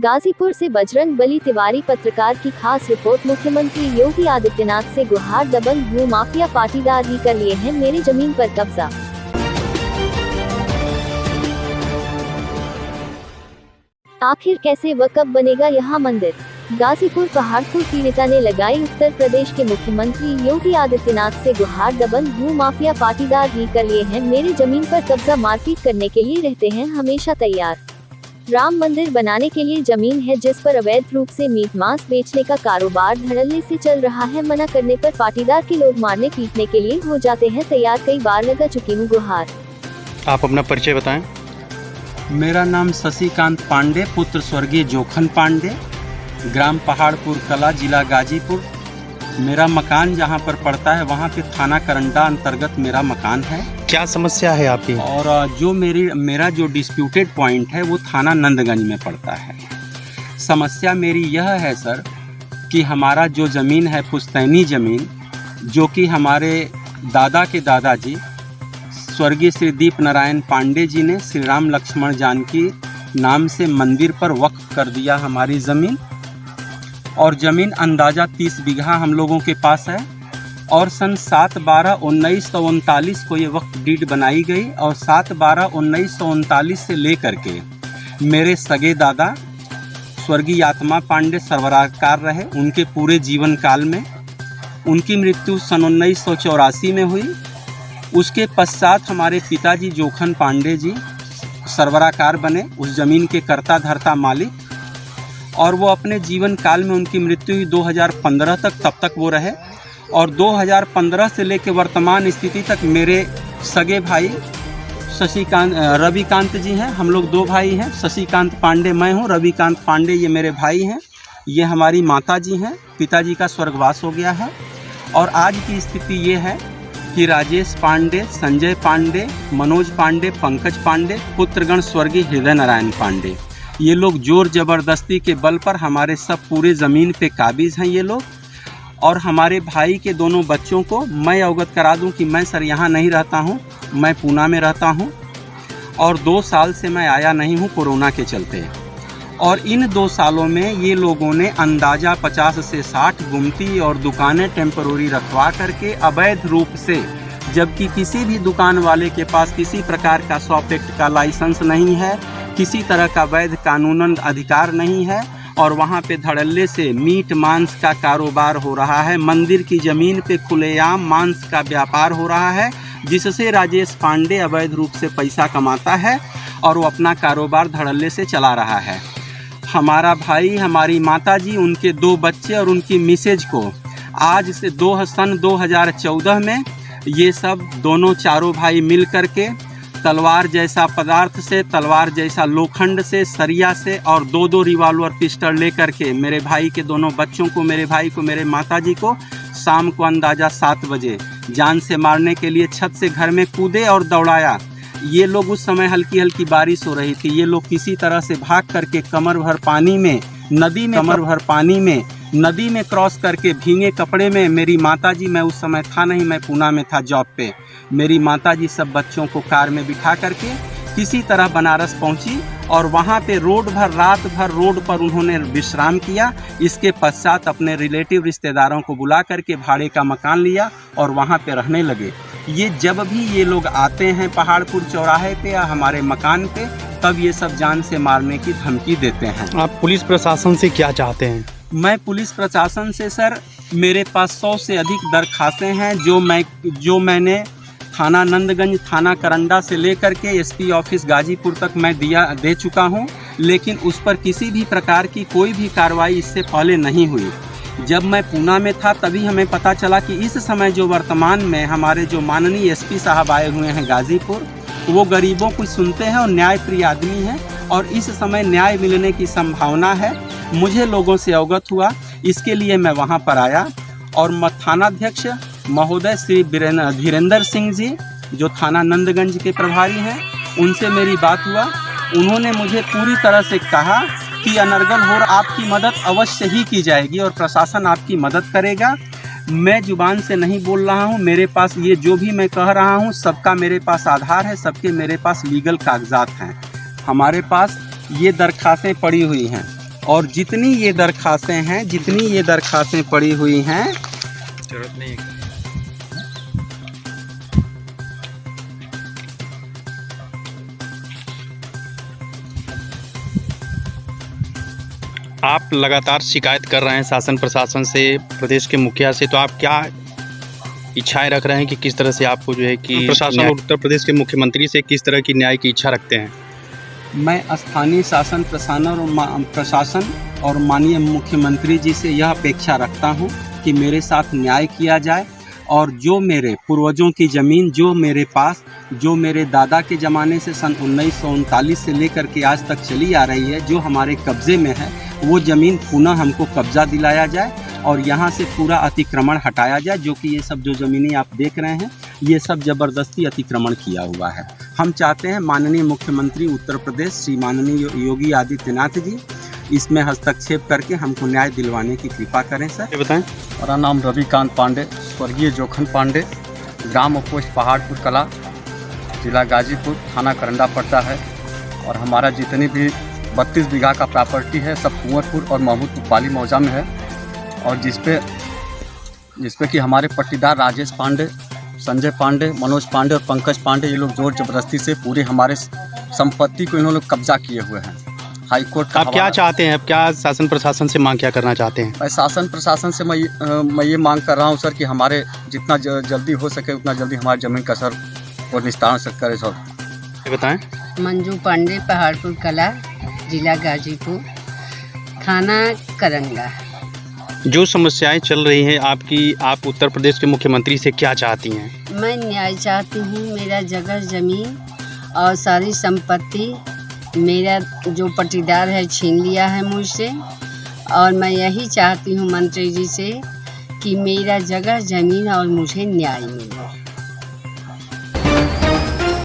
गाजीपुर से बजरंगबली तिवारी पत्रकार की खास रिपोर्ट। मुख्यमंत्री योगी आदित्यनाथ से गुहार, दबंग भू माफिया पाटीदार ही कर लिए हैं मेरी जमीन पर कब्जा। आखिर कैसे व कब बनेगा यहाँ मंदिर? गाजीपुर पहाड़पुर पीड़िता ने लगाई उत्तर प्रदेश के मुख्यमंत्री योगी आदित्यनाथ से गुहार, दबंग भू माफिया पाटीदार ही कर लिए हैं मेरी जमीन पर कब्जा। मारपीट करने के लिए रहते हैं हमेशा तैयार। राम मंदिर बनाने के लिए जमीन है जिस पर अवैध रूप से मीट मांस बेचने का कारोबार धड़ल्ले से चल रहा है। मना करने पर पाटीदार के लोग मारने पीटने के लिए हो जाते हैं तैयार। कई बार लगा चुकी हूँ गुहार। आप अपना परिचय बताएं। मेरा नाम शशिकांत पांडे, पुत्र स्वर्गीय जोखन पांडे, ग्राम पहाड़पुर कला, जिला गाजीपुर। मेरा मकान जहाँ पर पड़ता है वहाँ पे थाना करंडा अंतर्गत मेरा मकान है। क्या समस्या है आपकी? और जो मेरा जो डिस्प्यूटेड पॉइंट है वो थाना नंदगंज में पड़ता है। समस्या मेरी यह है सर कि हमारा जो ज़मीन है पुश्तैनी ज़मीन, जो कि हमारे दादा के दादाजी स्वर्गीय श्री दीप नारायण पांडे जी ने श्री राम लक्ष्मण जानकी नाम से मंदिर पर वक्फ कर दिया हमारी ज़मीन। और ज़मीन अंदाज़ा 30 बीघा हम लोगों के पास है। और सन 7/12/1939 को ये वक्फ डीड बनाई गई। और 7/12/1939 से लेकर के मेरे सगे दादा स्वर्गीय आत्मा पांडे सरबराहकार रहे उनके पूरे जीवन काल में। उनकी मृत्यु सन 1984 में हुई। उसके पश्चात हमारे पिताजी जोखन पांडे जी सरबराहकार बने, उस ज़मीन के कर्ता धर्ता मालिक। और वो अपने जीवन काल में, उनकी मृत्यु हुई 2015 तक तक वो रहे। और 2015 से लेकर वर्तमान स्थिति तक मेरे सगे भाई रविकांत जी हैं। हम लोग 2 भाई हैं। शशिकांत पांडे मैं हूँ, रविकांत पांडे ये मेरे भाई हैं। ये हमारी माता जी हैं। पिताजी का स्वर्गवास हो गया है। और आज की स्थिति ये है कि राजेश पांडे, संजय पांडे, मनोज पांडे, पंकज पांडे, पुत्रगण स्वर्गीय हृदय नारायण पांडे, ये लोग जोर जबरदस्ती के बल पर हमारे सब पूरे ज़मीन पे काबिज हैं ये लोग। और हमारे भाई के दोनों बच्चों को मैं अवगत करा दूं कि मैं सर यहाँ नहीं रहता हूँ, मैं पूना में रहता हूँ। और 2 साल से मैं आया नहीं हूँ कोरोना के चलते। और इन 2 सालों में ये लोगों ने अंदाज़ा 50 से 60 गुमती और दुकानें टेम्परोरी रखवा करके अवैध रूप से, जबकि किसी भी दुकान वाले के पास किसी प्रकार का शॉप एक्ट का लाइसेंस नहीं है, किसी तरह का वैध कानूनन अधिकार नहीं है। और वहाँ पे धड़ल्ले से मीट मांस का कारोबार हो रहा है। मंदिर की ज़मीन पे खुलेआम मांस का व्यापार हो रहा है, जिससे राजेश पांडे अवैध रूप से पैसा कमाता है और वो अपना कारोबार धड़ल्ले से चला रहा है। हमारा भाई, हमारी माताजी, उनके 2 बच्चे और उनकी मिसेज को आज से सन 2014 में ये सब दोनों चारों भाई मिल करके तलवार जैसा पदार्थ से, तलवार जैसा लोखंड से, सरिया से और 2 रिवॉल्वर पिस्टल लेकर के मेरे भाई के दोनों बच्चों को, मेरे भाई को, मेरे माताजी को शाम को अंदाज़ा 7 बजे जान से मारने के लिए छत से घर में कूदे और दौड़ाया। ये लोग उस समय हल्की हल्की बारिश हो रही थी। ये लोग किसी तरह से भाग करके कमर भर पानी में, नदी में क्रॉस करके भीगे कपड़े में, मेरी माताजी, मैं उस समय था नहीं, मैं पूना में था जॉब पे, मेरी माताजी सब बच्चों को कार में बिठा करके किसी तरह बनारस पहुंची। और वहां पे रात भर रोड पर उन्होंने विश्राम किया। इसके पश्चात अपने रिलेटिव रिश्तेदारों को बुला करके भाड़े का मकान लिया और वहां पे रहने लगे। ये जब भी ये लोग आते हैं पहाड़पुर चौराहे पे या हमारे मकान पे, तब ये सब जान से मारने की धमकी देते हैं। आप पुलिस प्रशासन से क्या चाहते हैं? मैं पुलिस प्रशासन से सर, मेरे पास 100 से अधिक दरखास्तें हैं जो मैंने थाना नंदगंज, थाना करंडा से लेकर के एसपी ऑफिस गाजीपुर तक मैं दे चुका हूं। लेकिन उस पर किसी भी प्रकार की कोई भी कार्रवाई इससे पहले नहीं हुई। जब मैं पूना में था तभी हमें पता चला कि इस समय जो वर्तमान में हमारे जो माननीय एसपी साहब आए हुए हैं गाजीपुर, वो गरीबों को सुनते हैं और न्यायप्रिय आदमी हैं और इस समय न्याय मिलने की संभावना है। मुझे लोगों से अवगत हुआ, इसके लिए मैं वहां पर आया। और थानाध्यक्ष महोदय श्री धीरेंद्र सिंह जी, जो थाना नंदगंज के प्रभारी हैं, उनसे मेरी बात हुआ। उन्होंने मुझे पूरी तरह से कहा कि अनर्गल हो, आपकी मदद अवश्य ही की जाएगी और प्रशासन आपकी मदद करेगा। मैं जुबान से नहीं बोल रहा हूँ, मेरे पास ये जो भी मैं कह रहा हूँ सबका मेरे पास आधार है, सबके मेरे पास लीगल कागजात हैं। हमारे पास ये दरखास्तें पड़ी हुई हैं। और जितनी ये दरखास्तें पड़ी हुई हैं, जरूरत नहीं है। आप लगातार शिकायत कर रहे हैं शासन प्रशासन से, प्रदेश के मुखिया से, तो आप क्या इच्छाएं रख रहे हैं कि किस तरह से आपको जो है कि प्रशासन और उत्तर प्रदेश के मुख्यमंत्री से किस तरह की न्याय की इच्छा रखते हैं? मैं स्थानीय शासन प्रशासन और माननीय मुख्यमंत्री जी से यह अपेक्षा रखता हूं कि मेरे साथ न्याय किया जाए और जो मेरे पूर्वजों की ज़मीन जो मेरे पास, जो मेरे दादा के ज़माने से सन 1939 से लेकर के आज तक चली आ रही है, जो हमारे कब्ज़े में है, वो ज़मीन पुनः हमको कब्ज़ा दिलाया जाए और यहाँ से पूरा अतिक्रमण हटाया जाए। जो कि ये सब जो ज़मीनें आप देख रहे हैं, ये सब ज़बरदस्ती अतिक्रमण किया हुआ है। हम चाहते हैं माननीय मुख्यमंत्री उत्तर प्रदेश श्री माननीय योगी आदित्यनाथ जी इसमें हस्तक्षेप करके हमको न्याय दिलवाने की कृपा करें। सर ये बताएं। मेरा नाम रविकांत पांडे, स्वर्गीय जोखन पांडे, ग्राम पोस्ट पहाड़पुर कला, जिला गाजीपुर, थाना करंडा पड़ता है। और हमारा जितनी भी 32 बीघा का प्रॉपर्टी है सब कुंवरपुर और महमूदपुर पाली मौजा में है। और जिसपे कि हमारे पट्टीदार राजेश पांडे, संजय पांडे, मनोज पांडे और पंकज पांडे, ये लोग जोर जबरदस्ती से पूरे हमारे संपत्ति को इन्होंने कब्जा किए हुए हैं। हाई कोर्ट का आप क्या चाहते हैं? अब क्या शासन प्रशासन से मांग क्या करना चाहते हैं? मैं शासन प्रशासन से मैं ये मांग कर रहा हूँ सर कि हमारे जितना जल्दी हो सके उतना जल्दी हमारी ज़मीन का सर और निस्तारण से करे सर। ये बताएं। मंजू पांडे, पहाड़पुर कला, जिला गाजीपुर, थाना करंगा। जो समस्याएं चल रही हैं आपकी, आप उत्तर प्रदेश के मुख्यमंत्री से क्या चाहती हैं? मैं न्याय चाहती हूँ। मेरा जगह ज़मीन और सारी संपत्ति मेरा जो पट्टीदार है छीन लिया है मुझसे। और मैं यही चाहती हूँ मंत्री जी से कि मेरा जगह ज़मीन और मुझे न्याय मिले।